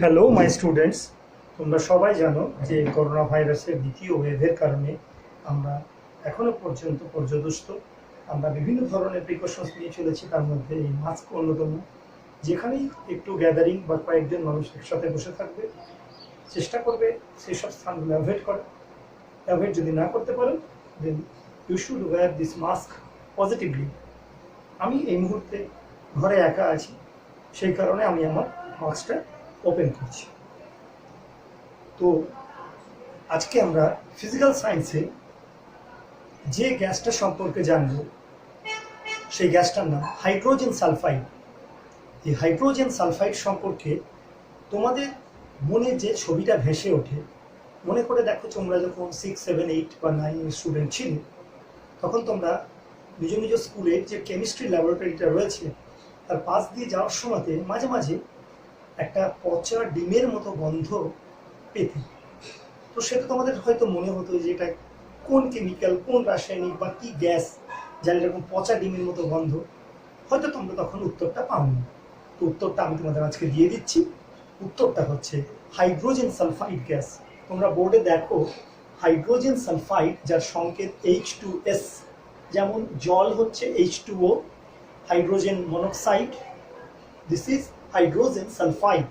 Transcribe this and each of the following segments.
Hello my students, তোমরা সবাই জানো যে করোনা ভাইরাসের দ্বিতীয় ওয়েভের কারণে আমরা এখনো পর্যন্ত পর্যদস্ত। আমরা বিভিন্ন ধরনের প্রিকশনস নিয়ে চলেছি, তার মধ্যে এই মাস্ক অন্যতম। যেখানেই একটু গ্যাদারিং বা কয়েকজন মানুষ একসাথে বসে থাকবে, চেষ্টা করবে সেই সব স্থানগুলো অ্যাভয়েড যদি না করতে পারেন, then you should wear this mask positively. আমি এই মুহূর্তে ঘরে একা আছি, সেই কারণে আমি আমার মাস্কটা ওপেন করছি। তো আজকে আমরা ফিজিক্যাল সায়েন্সে যে গ্যাসটা সম্পর্কে জানব, সেই গ্যাসটার নাম হাইড্রোজেন সালফাইড। এই হাইড্রোজেন সালফাইড সম্পর্কে তোমাদের মনে যে ছবিটা ভেসে ওঠে, মনে করে দেখো, তোমরা যখন 6, 7, 8 বা 9 স্টুডেন্ট ছিলে, তখন তোমরা নিজ নিজ স্কুলের যে কেমিস্ট্রি ল্যাবরেটরিটা রয়েছে তার পাশ দিয়ে যাওয়ার সময়তে মাঝে মাঝে একটা পচা ডিমের মতো গন্ধ পেতে। তো সেটা তোমাদের হয়তো মনে হতো যে এটা কোন কেমিক্যাল, কোন রাসায়নিক বা কি গ্যাস, যার এরকম পচা ডিমের মতো গন্ধ। হয়তো তোমরা তখন উত্তরটা পাওনি। তো উত্তরটা আমি তোমাদের আজকে দিয়ে দিচ্ছি। উত্তরটা হচ্ছে হাইড্রোজেন সালফাইড গ্যাস। তোমরা বোর্ডে দেখো হাইড্রোজেন সালফাইড, যার সংকেত H2S, যেমন জল হচ্ছে H2O, hydrogen monoxide, this is hydrogen sulphide.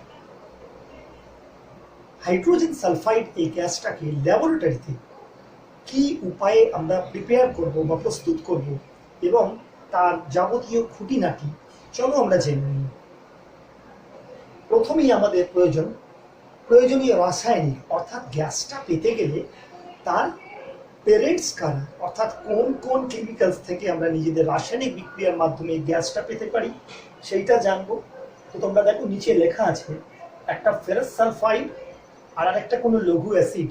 Hydrogen sulphide এই গ্যাসটাকে ল্যাবরেটরিতে কি উপায়ে আমরা প্রিপেয়ার করব বা প্রস্তুত করব এবং তার যাবতীয় খুঁটিনাটি চলো আমরা জেনে নিই। প্রথমেই আমাদের প্রয়োজনীয় রাসায়নিক, অর্থাৎ গ্যাসটা পেতে গেলে তার পেরেন্টস কারা, অর্থাৎ কোন কোন কেমিক্যালস থেকে আমরা নিজেদের রাসায়নিক বিক্রিয়ার মাধ্যমে গ্যাসটা পেতে পারি, সেইটা জানবো। তো তোমরা দেখো নিচে লেখা আছে একটা ফেরাস সালফাইড আর একটা কোনো লঘু acid.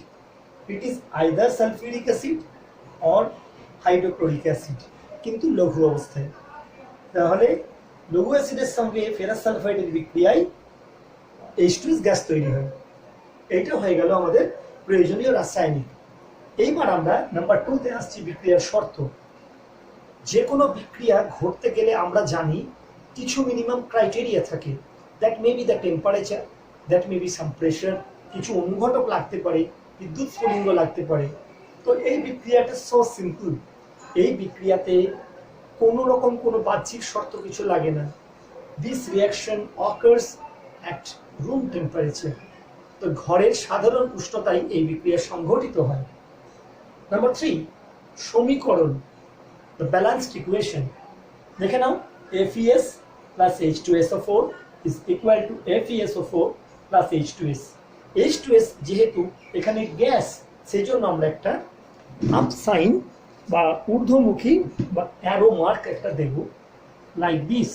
It is either sulphuric acid or hydrochloric acid, কিন্তু লঘু অবস্থায়। তাহলে লঘু অ্যাসিডের সঙ্গে ফেরাস সালফাইডের বিক্রিয়ায় H2S গ্যাস তৈরি হয়। এইটা হয়ে গেল আমাদের প্রয়োজনীয় রাসায়নিক। এইবার আমরা নাম্বার 2-তে আসছি, বিক্রিয়ার শর্ত। যে কোনো বিক্রিয়া ঘটতে গেলে আমরা জানি কিছু মিনিমাম ক্রাইটেরিয়া থাকে। That may be the temperature, that may be some pressure, কিছু অনুঘটক লাগতে পারে, বিদ্যুৎ স্ফুলিঙ্গ লাগতে পারে। তো এই বিক্রিয়াটা সো সিম্পল। এই বিক্রিয়াতে কোনো রকম কোনো বাহ্যিক শর্ত কিছু লাগে না। This reaction occurs at room temperature. তো ঘরের সাধারণ উষ্ণতায় এই বিক্রিয়া সংঘটিত হয়। নাম্বার 3, সমীকরণ, the balanced equation. দেখে নাও, FeS plus H2SO4 is equal to FeSO4 plus H2S. H2S যেহেতু এখানে গ্যাস, সেই জন্য আমরা একটা আপ সাইন বা ঊর্ধ্বমুখী বা অ্যারো মার্ক একটা দেব, লাইক দিস।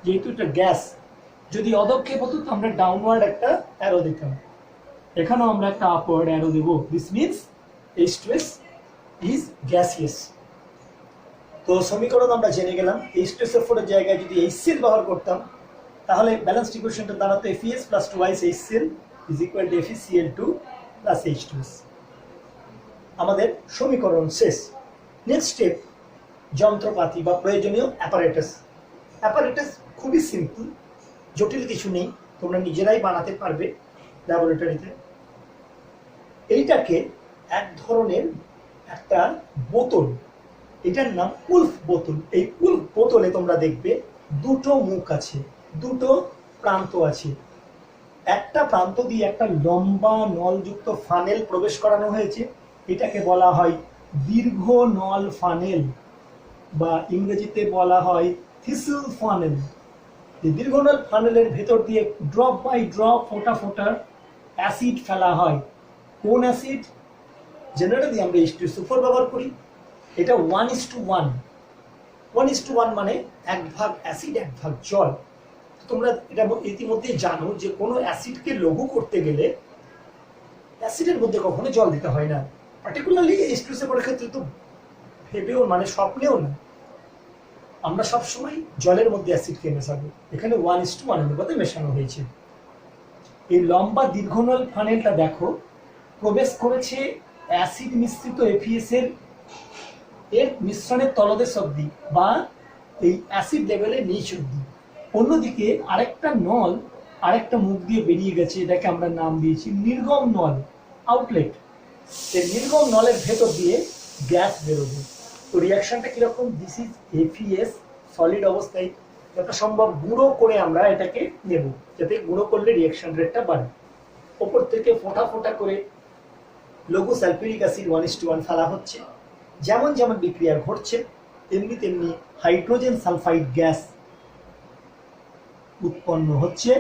যেহেতু এটা গ্যাস, যদি অদক্ষেপ হতো তো আমরা ডাউনওয়ার্ড একটা অ্যারো দিতাম। এখানেও আমরা একটা আপওয়ার্ড অ্যারো দেব। This means H2S is gaseous. তো সমীকরণ আমরা জেনে গেলাম। H2SO4 এর জায়গায় যদি HCl ব্যবহার করতাম, তাহলে ব্যালেন্সড ইকুয়েশনটা দাঁড়াতো FeS plus 2 HCl is equal to FeCl2 plus H2S। আমাদের সমীকরণ শেষ। নেক্সট স্টেপ, যন্ত্রপাতি বা প্রয়োজনীয় অ্যাপারেটাস। অ্যাপারেটাস খুবই সিম্পল, জটিল কিছু নেই, তোমরা নিজেরাই বানাতে পারবে ল্যাবরেটরিতে। এইটাকে এক ধরনের একটা বোতল, এটার নাম উলফ বোতল। এই উলফ বোতলে তোমরা দেখবে দুটো মুখ আছে, দুটো প্রান্ত আছে। একটা প্রান্ত দিয়ে একটা লম্বা নলযুক্ত ফানেল প্রবেশ করানো হয়েছে। এটাকে বলা হয় দীর্ঘ নল ফানেল, বা ইংরেজিতে বলা হয় থিসল ফানেল। এই দীর্ঘ নল ফানেলের ভেতর দিয়ে ড্রপ বাই ড্রপ, ফোঁটা ফোঁটা অ্যাসিড ফেলা হয়। কোন অ্যাসিড? জেনারেলি আমরা H2SO4 ব্যবহার করি। এটা 1:1। 1:1 মানে 1 ভাগ অ্যাসিড 1 ভাগ জল। তোমরা এটা ইতিমধ্যেই জানো যে কোনো অ্যাসিডকে লঘু করতে গেলে অ্যাসিডের মধ্যে কখনো জল দিতে হয় না। পার্টিকুলারলি H2SO4 এর ক্ষেত্রে তো ভেবেও মানে স্বপ্নেও না। আমরা সবসময় জলের মধ্যে অ্যাসিডকে মেশাবো। এখানে 1:1 অনুপাতে মেশানো হয়েছে। এই লম্বা দীর্ঘনল ফানেলটা দেখো, প্রবেশ করেছে অ্যাসিড মিশ্রিত FeS এর মিশ্রণের তলদেশ অবধি বা এই অ্যাসিড লেভেলের নিচ অবধি। অন্যদিকে আরেকটা নল আরেকটা মুখ দিয়ে বেরিয়ে গেছে, এটাকে আমরা নাম দিয়েছি নির্গম নল, আউটলেট। এই নির্গম নলের ভেতর দিয়ে গ্যাস বেরোবে। তো রিয়াকশনটা কিরকম? দিস ইজ এফিএস, সলিড অবস্থায় যত সম্ভব গুঁড়ো করে আমরা এটাকে নেব, যাতে গুঁড়ো করলে রিয়াকশন রেটটা বাড়ে। ওপর থেকে ফোঁটা ফোঁটা করে লঘু সালফিউরিক অ্যাসিড 1:1 ফেলা হচ্ছে। যেমন যেমন বিক্রিয়া ঘটছে তেমনি তেমনি হাইড্রোজেন সালফাইড গ্যাস উৎপন্ন হচ্ছে,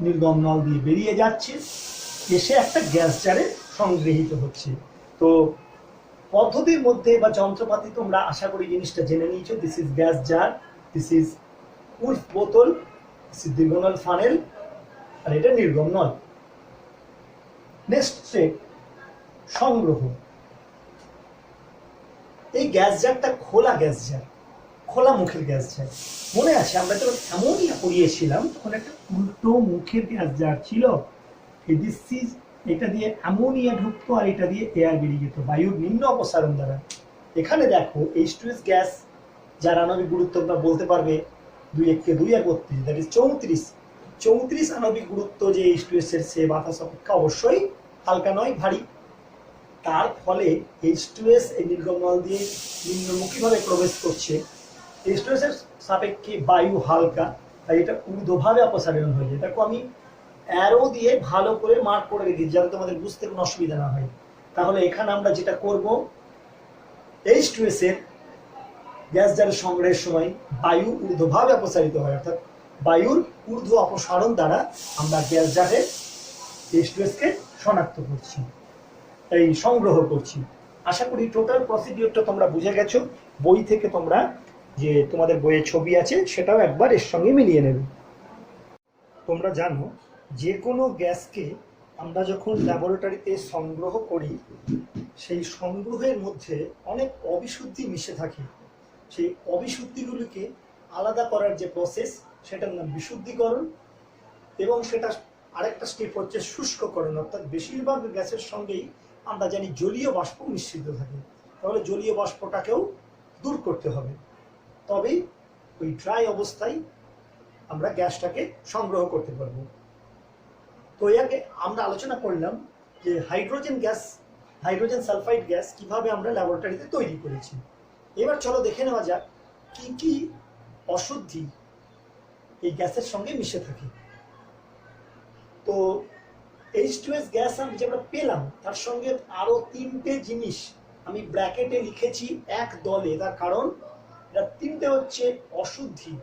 নির্গম নল দিয়ে বেরিয়ে যাচ্ছে, এসে একটা গ্যাস জারে সংগৃহীত হচ্ছে। তো পদ্ধতির মধ্যে বা যন্ত্রপাতি তোমরা আশা করি জিনিসটা জেনে নিয়েছো। This is gas jar, this is Woulfe বোতল, দিস ইজ দীর্ঘনল ফানেল, আর এটা নির্গম নল। নেক্সট স্টেপ, সংগ্রহ। এই গ্যাস জারটা খোলা গ্যাস জার, খোলা মুখের গ্যাস জার। মনে আছে আমরা যখন অ্যামোনিয়া পড়িয়েছিলাম তখন একটা উল্টো মুখের গ্যাস জার ছিল। এটা দিয়ে অ্যামোনিয়া ঢুকতো আর এটা দিয়ে এয়ার বেরিয়ে যেত বায়ুর নিম্ন অপসারণ দ্বারা। এখানে দেখো H2S গ্যাস, যার আণবিক গুরুত্ব তোমরা বলতে পারবে 2 × 2 = 32, দ্যাট ইজ 34 আণবিক গুরুত্ব যে H2S এর, সে বাতাস অপেক্ষা অবশ্যই হালকা নয়, ভারী। তার ফলে H2S এই নির্গম নল দিয়ে নিম্নমুখীভাবে প্রবেশ করছে। H2S এর সাপেক্ষে বায়ু হালকা, তাই এটা ঊর্ধ্বভাবে অপসারণ হয়ে যায়। দেখো আমি অ্যারো দিয়ে ভালো করে মার্ক করে রেখেছি যাতে তোমাদের বুঝতে কোনো অসুবিধা না হয়। তাহলে এখানে আমরা যেটা করব, H2S এর গ্যাস জারের সংগ্রহের সময় বায়ু ঊর্ধ্বভাবে অপসারিত হয়, অর্থাৎ বায়ুর ঊর্ধ্ব অপসারণ দ্বারা আমরা গ্যাস জারের H2S কে শনাক্ত করছি, এই সংগ্রহ করছি। আশা করি টোটাল প্রসিডিওরটা তোমরা বুঝে গেছো। বই থেকে তোমরা যে তোমাদের বইয়ে ছবি আছে সেটাও একবার এর সঙ্গে মিলিয়ে নেবে। তোমরা জানো যে কোনো গ্যাসকে আমরা যখন ল্যাবরেটরিতে সংগ্রহ করি, সেই সংগ্রহের মধ্যে অনেক অবিশুদ্ধি মিশে থাকে। সেই অবিশুদ্ধিগুলিকে আলাদা করার যে প্রসেস, সেটার নাম বিশুদ্ধিকরণ। এবং সেটা আরেকটা স্টেপ হচ্ছে শুষ্ককরণ, অর্থাৎ বেশিরভাগ গ্যাসের সঙ্গেই আমরা জানি জলীয় বাষ্প মিশ্রিত থাকে। তাহলে জলীয় বাষ্পটাকেও দূর করতে হবে, তবেই ওই ড্রাই অবস্থায় আমরা গ্যাসটাকে সংগ্রহ করতে পারবো। তো একে আমরা আলোচনা করলাম যে হাইড্রোজেন সালফাইড গ্যাস কিভাবে আমরা ল্যাবরেটরিতে তৈরি করেছি। এবার চলো দেখে নেওয়া যাক কি কি অশুদ্ধি এই গ্যাসের সঙ্গে মিশে থাকে। তো H2S গ্যাস যে আমরা পেলাম, তার সঙ্গে আরো 3টে জিনিস আমি ব্র্যাকেটে লিখেছি এক দলে। তার কারণ এটা 3টে হচ্ছে অশুদ্ধি।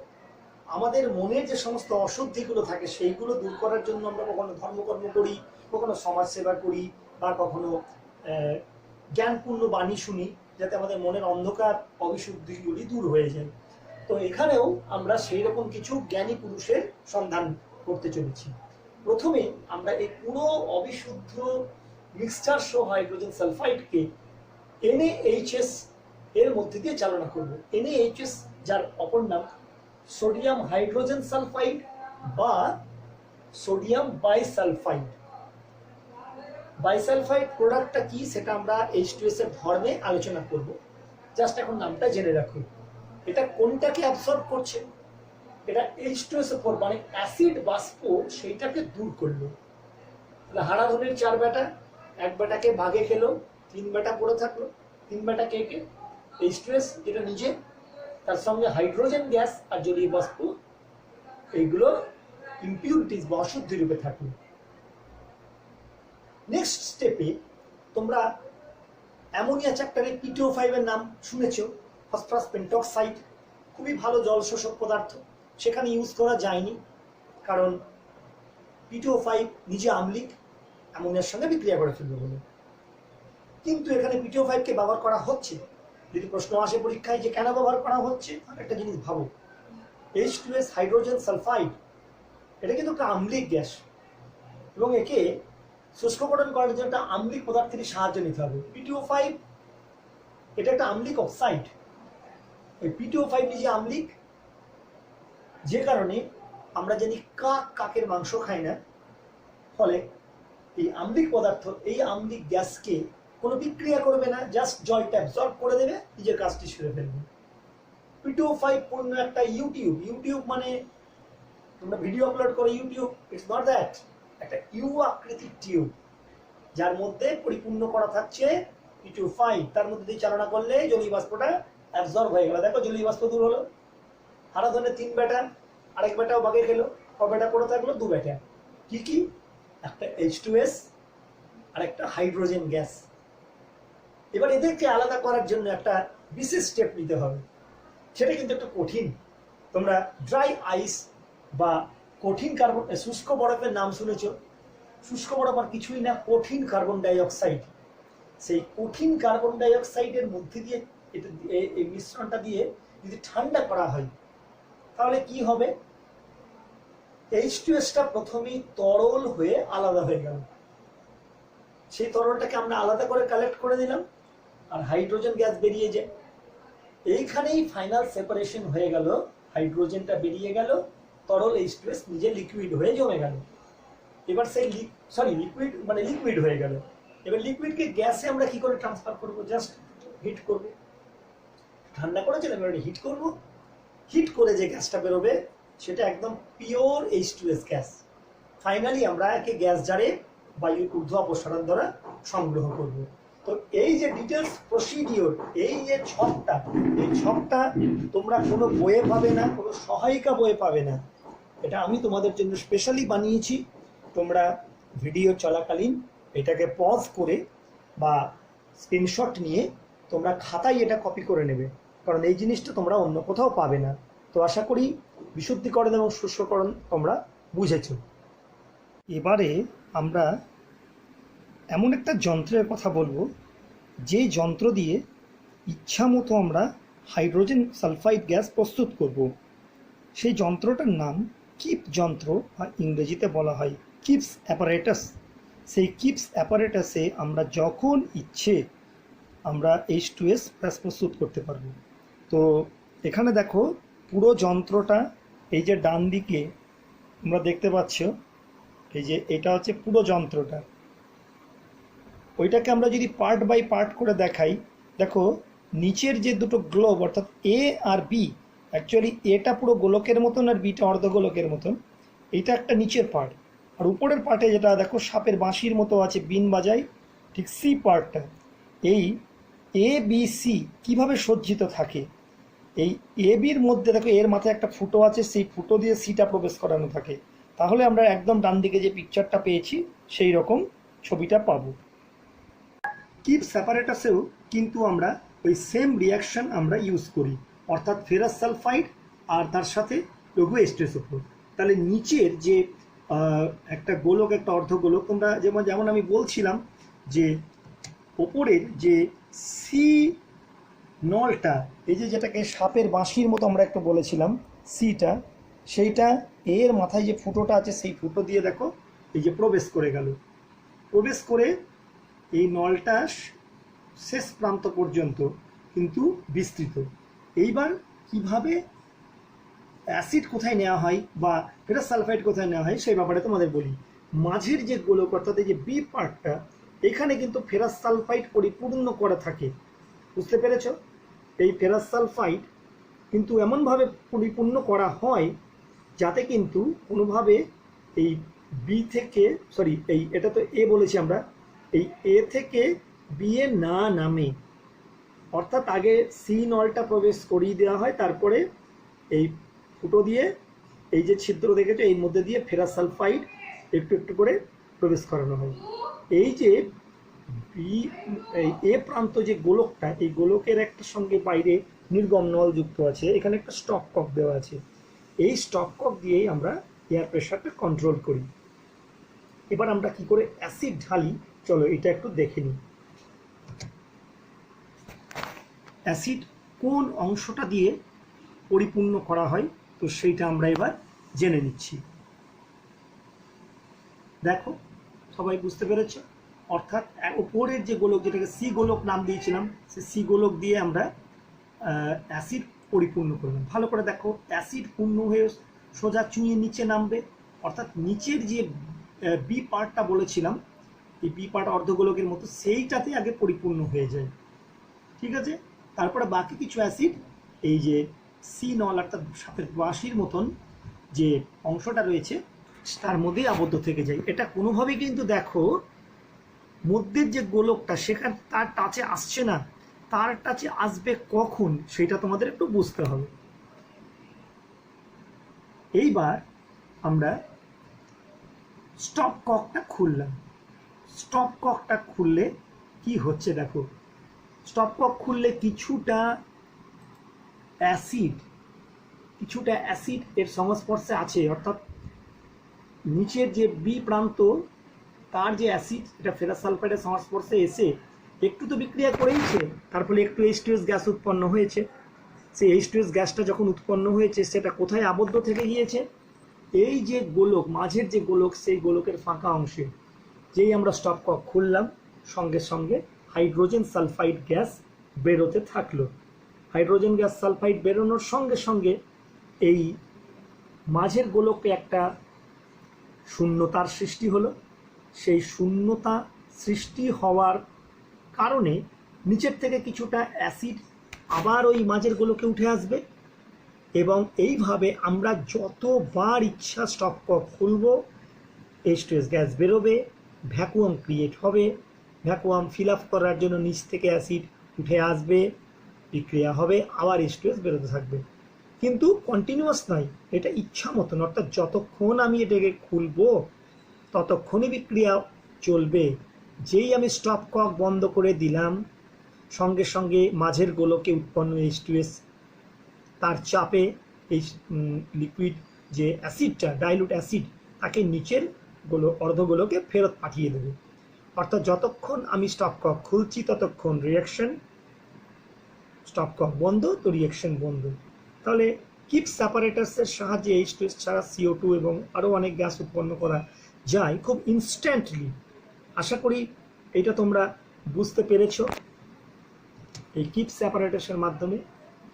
আমাদের মনের যে সমস্ত অশুদ্ধিগুলো থাকে সেইগুলো দূর করার জন্য আমরা কখনো ধর্মকর্ম করি, কখনো সমাজসেবা করি, বা কখনো জ্ঞানপূর্ণ বাণী শুনি, যাতে আমাদের মনের অন্ধকার অবিশুদ্ধিগুলি দূর হয়ে যায়। তো এখানেও আমরা সেই রকম কিছু জ্ঞানী পুরুষের সন্ধান করতে চলেছি। প্রথমে আমরা এই পুরো অবিশুদ্ধ মিক্সচার সহ হাইড্রোজেন সালফাইডকে NaHS এর মধ্যে দিয়ে চালনা করব। NaHS যার অপর নাম সোডিয়াম হাইড্রোজেন সালফাইড বা সোডিয়াম বাইসালফাইড। বাইসালফাইড প্রোডাক্টটা কি সেটা আমরা H2S এর ধর্মে আলোচনা করব। জাস্ট এখন নামটা জেনে রাখুন। এটা কোনটাকে অ্যাবসর্ব করছে? এটা H2SO4 মানে অ্যাসিড বাষ্প, সেইটাকে দূর করলো। তাহলে হারাধনের 4 বেটা, 1 বেটাকে ভাগে খেলো, 3 বেটা পড়ে থাকলো। 3 বেটা কে কে? H2S যেটা নিজে, তার সঙ্গে হাইড্রোজেন গ্যাস আর জলীয় বাষ্প, এইগুলো ইম্পিউরিটিস বা অশুদ্ধি রূপে থাকলো। নেক্সট স্টেপে তোমরা অ্যামোনিয়া চ্যাপ্টারে PTO5 এর নাম শুনেছো, ফসফরাস পেন্টক্সাইড। খুবই ভালো জল শোষক পদার্থ, সেখানে ইউজ করা যায়নি কারণ PTO5 নিজে আম্লিক, অ্যামোনিয়ার সঙ্গে বিক্রিয়া করে ফেলবে বলে। কিন্তু এখানে PTO5 কে ব্যবহার করা হচ্ছে। যদি প্রশ্ন আসে পরীক্ষায় যে কেন ব্যবহার করা হচ্ছে, একটা জিনিস ভাবো, H2S হাইড্রোজেন সালফাইড এটা কিন্তু একটা আম্লিক গ্যাস, এবং একে শুষ্ককরণ করার জন্য একটা আম্লিক পদার্থের সাহায্য নিতে হবে। PTO5 এটা একটা আম্লিক অক্সাইড। এই PTO5 নিজে আম্লিক, যে কারণে আমরা জানি কাকের মাংস খাই না। ফলে এই আম্লিক পদার্থ এই আম্লিক গ্যাসকে কোনো বিক্রিয়া করবে না, জাস্ট জলটা অ্যাবজর্ব করে দেবে, নিজের কাজটি সেরে ফেলবে। PTO5 পূর্ণ একটা ইউটিউব মানে তোমরা ভিডিও আপলোড করো ইউটিউব, ইটস নট দ্যাট। একটা ইউ আকৃতির টিউব যার মধ্যে পরিপূর্ণ করা থাকছে কিছু ফাইল, তার মধ্যে দিয়ে চালনা করলে জলীয় বাষ্পটা অ্যাবজর্ব হয়ে গেল। দেখো জলীয় বাষ্প দূর হলো, হারাধনে 3 বেটা, আরেক বেটাও বাগে খেলো, ক বেটা পড়ে থাকলো 2 বেটা। কি কি? একটা H2S আর একটা হাইড্রোজেন গ্যাস। এবার এদেরকে আলাদা করার জন্য একটা বিশেষ স্টেপ নিতে হবে, সেটা কিন্তু একটু কঠিন। তোমরা ড্রাই আইস বা কঠিন কার্বন, শুষ্ক বরফের নাম শুনেছ। শুষ্ক বরফ আর কিছুই না, কঠিন কার্বন ডাই অক্সাইড। সেই কঠিন কার্বন ডাই অক্সাইডের মধ্যে দিয়ে এটা এই মিশ্রণটা দিয়ে যদি ঠান্ডা করা হয় তাহলে কি হবে? H2Sটা প্রথমেই তরল হয়ে আলাদা হয়ে গেল। সেই তরলটাকে আমরা আলাদা করে কালেক্ট করে দিলাম, আর হাইড্রোজেন গ্যাস বেরিয়ে যায়। এইখানেই ফাইনাল সেপারেশন হয়ে গেল, হাইড্রোজেনটা বেরিয়ে গেল, তরল H2S নিজে লিকুইড হয়ে জমে গেল। এবার সেই লিকুইড হয়ে গেল। এবার লিকুইডকে গ্যাসে আমরা কি করে ট্রান্সফার করব? জাস্ট হিট করব। ঠান্ডা করেছিলাম, এবার হিট করব। হিট করে যে গ্যাসটা বেরোবে সেটা একদম পিওর H2S গ্যাস। ফাইনালি আমরা একে গ্যাস জারে বায়ুর ঊর্ধ্ব অপসারণ দ্বারা সংগ্রহ করব। তো এই যে ডিটেলস প্রসিডিওর, এই যে ছকটা, এই ছকটা তোমরা কোনো বইয়ে পাবে না, কোনো সহায়িকা বইয়ে পাবে না। এটা আমি তোমাদের জন্য স্পেশালি বানিয়েছি। তোমরা ভিডিও চলাকালীন এটাকে পজ করে বা স্ক্রিনশট নিয়ে তোমরা খাতায় এটা কপি করে নেবে, কারণ এই জিনিসটা তোমরা অন্য কোথাও পাবে না। তো আশা করি বিশুদ্ধিকরণ এবং শুষ্ককরণ তোমরা বুঝেছ। এবারে আমরা এমন একটা যন্ত্রের কথা বলবো, যে যন্ত্র দিয়ে ইচ্ছা মতো আমরা হাইড্রোজেন সালফাইড গ্যাস প্রস্তুত করব। সেই যন্ত্রটার নাম কিপ যন্ত্র, বা ইংরেজিতে বলা হয় কিপস অ্যাপারেটাস। সেই কিপস অ্যাপারেটাসে আমরা যখন ইচ্ছে আমরা H2S গ্যাস প্রস্তুত করতে পারবো। তো এখানে দেখো পুরো যন্ত্রটা, এই যে ডান দিকে তোমরা দেখতে পাচ্ছ, এই যে এটা হচ্ছে পুরো যন্ত্রটা। ওইটাকে আমরা যদি পার্ট বাই পার্ট করে দেখাই, দেখো নিচের যে দুটো গ্লোব অর্থাৎ এ আর বি, অ্যাকচুয়ালি এটা পুরো গোলকের মতন আর বিটা অর্ধগোলকের মতন, এইটা একটা নিচের পার্ট। আর উপরের পার্টে যেটা দেখো সাপের বাঁশির মতো আছে, বিন বাজাই, ঠিক সি পার্টটা। এই এ বি সি কীভাবে সজ্জিত থাকে, এই এ বির মধ্যে দেখো এর মাথায় একটা ফুটো আছে, সেই ফুটো দিয়ে সিটা প্রবেশ করানো থাকে। তাহলে আমরা একদম ডান দিকে যে পিকচারটা পেয়েছি সেই রকম ছবিটা পাবো। কিপস অ্যাপারেটাসেও কিন্তু আমরা ওই সেম রিয়াকশন আমরা ইউজ করি, অর্থাৎ ফেরাস সালফাইড আর তার সাথে লঘু H2SO4। তাহলে নিচের যে একটা গোলক, একটা অর্ধগোলক, তোমরা যেমন আমি বলছিলাম যে ওপরের যে সি নলটা, এই যে যেটাকে সাপের বাঁশির মতো আমরা একটু বলেছিলাম সিটা, সেইটা এর মাথায় যে ফুটোটা আছে সেই ফুটো দিয়ে দেখো এই যে প্রবেশ করে গেল। প্রবেশ করে এই নলটা শেষ প্রান্ত পর্যন্ত কিন্তু বিস্তৃত। এইবার কিভাবে অ্যাসিড কোথায় নেওয়া হয় বা ফেরাস সালফাইড কোথায় নেওয়া হয় সেই ব্যাপারে তোমাদের বলি। মাঝের যে গোলক অর্থাৎ এই যে বি পার্টটা, এখানে কিন্তু ফেরাস সালফাইড পরিপূর্ণ করা থাকে। বুঝতে পেরেছ? এই ফেরাস সালফাইড কিন্তু এমনভাবে পরিপূর্ণ করা হয় যাতে কিন্তু কোনোভাবে এই বি থেকে, এটা তো এ বলেছি আমরা, এই এ থেকে বি এ না নামে। অর্থাৎ আগে সি নলটা প্রবেশ করিয়ে দেওয়া হয়, তারপরে এই ফুটো দিয়ে এই যে ছিদ্র দেখেছো এর মধ্যে দিয়ে ফেরাস সালফাইড একটু একটু করে প্রবেশ করানো হয়। এই যে এ প্রান্ত যে গোলকটা, এই গোলকের একটা সঙ্গে বাইরে নির্গম নল যুক্ত আছে, এখানে একটা স্টপ কক দেওয়া আছে। এই স্টপ কক দিয়েই আমরা এয়ার প্রেশারটা কন্ট্রোল করি। এবার আমরা কি করে অ্যাসিড ঢালি, চলো এটা একটু দেখে নিই। অ্যাসিড কোন অংশটা দিয়ে পরিপূর্ণ করা হয়, তো সেইটা আমরা এবার জেনে নিচ্ছি। দেখো সবাই বুঝতে পেরেছ? অর্থাৎ উপরের যে গোলক, যেটাকে সি গোলক নাম দিয়েছিলাম, সে সি গোলক দিয়ে আমরা অ্যাসিড পরিপূর্ণ করলাম। ভালো করে দেখো, অ্যাসিড পূর্ণ হয়ে সোজা চুঁয়ে নিচে নামবে, অর্থাৎ নিচের যে বি পার্টটা বলেছিলাম, এই বি পার্ট অর্ধগোলকের মতো, সেইটাতে আগে পরিপূর্ণ হয়ে যায়। ঠিক আছে? তারপরে বাকি কিছু অ্যাসিড এই যে সি নল অর্থাৎ সাপের বাঁশির মতন যে অংশটা রয়েছে তার মধ্যেই আবদ্ধ থেকে যায়। এটা কোনোভাবেই কিন্তু দেখো মধ্যের যে গোলকটা সেখানে তার টাচে আসছে না, তার টাচে আসবে কখন সেটা তোমাদের একটু বুঝতে হবে। এইবার আমরা স্টপ ককটা খুললাম। স্টপ ককটা খুললে কি হচ্ছে দেখো, স্টপ কক খুললে কিছুটা অ্যাসিড এর সংস্পর্শে আছে, অর্থাৎ নিচের যে বি প্রান্ত তার যে অ্যাসিড এটা ফেরাস সালফাইডের সংস্পর্শে এসে একটু তো বিক্রিয়া করেইছে, তার ফলে একটু H2S গ্যাস উৎপন্ন হয়েছে। সেই H2S গ্যাসটা যখন উৎপন্ন হয়েছে সেটা কোথায় আবদ্ধ থেকে গিয়েছে, এই যে গোলক, মাঝের যে গোলক, সেই গোলকের ফাঁকা অংশে। যেই আমরা স্টপ কক খুললাম সঙ্গে সঙ্গে হাইড্রোজেন সালফাইড গ্যাস বেরোতে থাকলো। হাইড্রোজেন গ্যাস সালফাইড বেরোনোর সঙ্গে সঙ্গে এই মাঝের গোলকে একটা শূন্যতার সৃষ্টি হলো। সেই শূন্যতা সৃষ্টি হওয়ার কারণে নিচের থেকে কিছুটা অ্যাসিড আবার ওই মাঝের গোলকে উঠে আসবে, এবং এইভাবে আমরা যতবার ইচ্ছা স্টপ কক খুলব H2S গ্যাস বেরোবে, ভ্যাকুয়াম ক্রিয়েট হবে, ভ্যাকুয়াম ফিল আপ করার জন্য নিচ থেকে অ্যাসিড উঠে আসবে, বিক্রিয়া হবে, আবার H2S বেরোতে থাকবে। কিন্তু কন্টিনিউয়াস নয়, এটা ইচ্ছা মতন, অর্থাৎ যতক্ষণ আমি এটাকে খুলবো ততক্ষণই বিক্রিয়া চলবে। যেই আমি স্টপ কক বন্ধ করে দিলাম সঙ্গে সঙ্গে মাঝের গোলকে উৎপন্ন H2S তার চাপে এই লিকুইড যে অ্যাসিডটা, ডাইলুট অ্যাসিড, তাকে নিচের অর্ধগোলকে ফেরত পাঠিয়ে দেবে। অর্থাৎ যতক্ষণ আমি স্টপ কক খুলছি ততক্ষণ রিয়াকশন, স্টপ কক বন্ধ তো রিয়াকশন বন্ধ। তাহলে কিপস অ্যাপারেটাসের সাহায্যে H2S ছাড়া CO2 এবং আরও অনেক গ্যাস উৎপন্ন করা যায় খুব ইনস্ট্যান্টলি। আশা করি এটা তোমরা বুঝতে পেরেছো এই কিপস অ্যাপারেটাসের মাধ্যমে।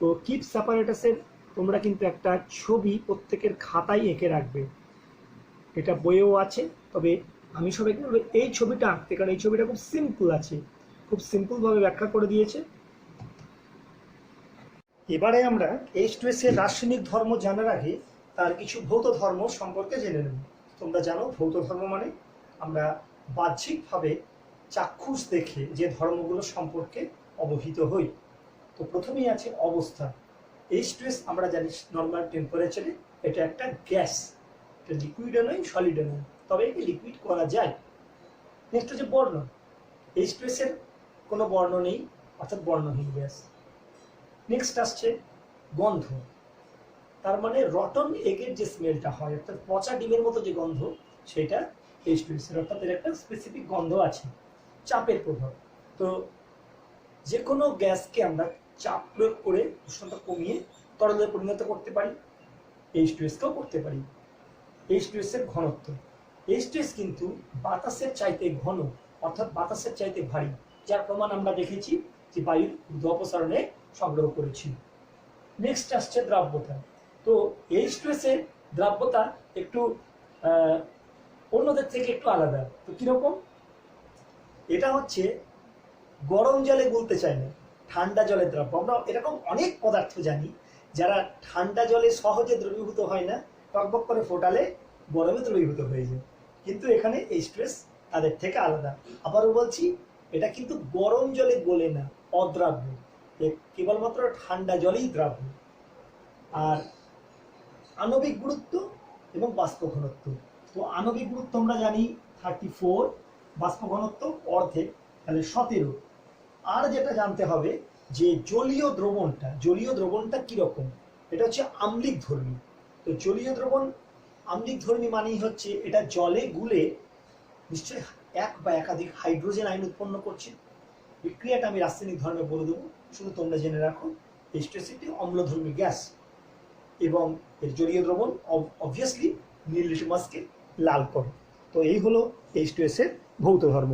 তো কিপস অ্যাপারেটাসের তোমরা কিন্তু একটা ছবি প্রত্যেকের খাতায় এঁকে রাখবে, এটা বইয়েও আছে, তবে আমি সবাইকে বলবো এই ছবিটা আঁকতে, কারণ এই ছবিটা খুব সিম্পল আছে, খুব সিম্পলভাবে ব্যাখ্যা করে দিয়েছে। এবারে আমরা H2S এর রাসায়নিক ধর্ম জানার আগে তার কিছু ভৌত ধর্ম সম্পর্কে জেনে নেব। তোমরা জানো ভৌত ধর্ম মানে আমরা বাহ্যিকভাবে চাক্ষুষ দেখে যে ধর্মগুলো সম্পর্কে অবহিত হই। তো প্রথমেই আছে অবস্থা। H2S আমরা জানি নর্মাল টেম্পারেচারে এটা একটা গ্যাস, এটা লিকুইডও নয় সলিডও নয়, তবে একে লিকুইড করা যায়। নেক্সট হচ্ছে বর্ণ। H2S এর কোনো বর্ণ নেই, অর্থাৎ বর্ণহীন গ্যাস। নেক্সট আসছে গন্ধ, তার মানে রটন এগের যে স্মেলটা হয়, অর্থাৎ পচা ডিমের মতো যে গন্ধ, সেটা H2S এর, অর্থাৎ এর একটা স্পেসিফিক গন্ধ আছে। চাপের প্রভাব, তো যে কোনো গ্যাসকে আমরা চাপ প্রয়োগ করে উষ্ণতা কমিয়ে তরলে পরিণত করতে পারি, H2S কেও করতে পারি। H2S এর ঘনত্ব, H2S কিন্তু বাতাসের চাইতে ঘন, অর্থাৎ বাতাসের চাইতে ভারী, যার প্রমাণ আমরা দেখেছি যে বায়ুর ঊর্ধ্ব অপসারণে সংগ্রহ করেছি। নেক্সট আসছে দ্রাব্যতা। তো H2S এর দ্রাব্যতা একটু অন্যদের থেকে একটু আলাদা। তো কিরকম, এটা হচ্ছে গরম জলে গুলতে চায় না, ঠান্ডা জলে দ্রাব্য। আমরা এরকম অনেক পদার্থ জানি যারা ঠান্ডা জলে সহজে দ্রবীভূত হয় না, টকবক করে ফোটালে গরমে দ্রবীভূত হয়ে যায়, কিন্তু এখানে H2S তাদের থেকে আলাদা। আবারও বলছি, এটা কিন্তু গরম জলে গলে না, অদ্রাব্য, কেবলমাত্র ঠান্ডা জলেই দ্রাব্য। আর আণবিক গুরুত্ব এবং বাষ্প ঘনত্ব, তো আণবিক গুরুত্ব আমরা জানি 34, বাষ্প ঘনত্ব অর্ধেক, তাহলে 17। আর যেটা জানতে হবে যে জলীয় দ্রবণটা কিরকম, এটা হচ্ছে আম্লিক ধর্মী। তো জলীয় দ্রবণ আম্লিক ধর্মী মানেই হচ্ছে এটা জলে গুলে নিশ্চয়ই এক বা একাধিক হাইড্রোজেন আয়ন উৎপন্ন করছে। বিক্রিয়াটা আমি রাসায়নিক ধর্মে বলে দেবো, শুধু তোমরা জেনে রাখো H2S একটি অম্লধর্মী গ্যাস, এবং এর জলীয় দ্রবণ অবভিয়াসলি নীল লিটমাসকে লাল করে। তো এই হলো H2S এর ভৌত ধর্ম।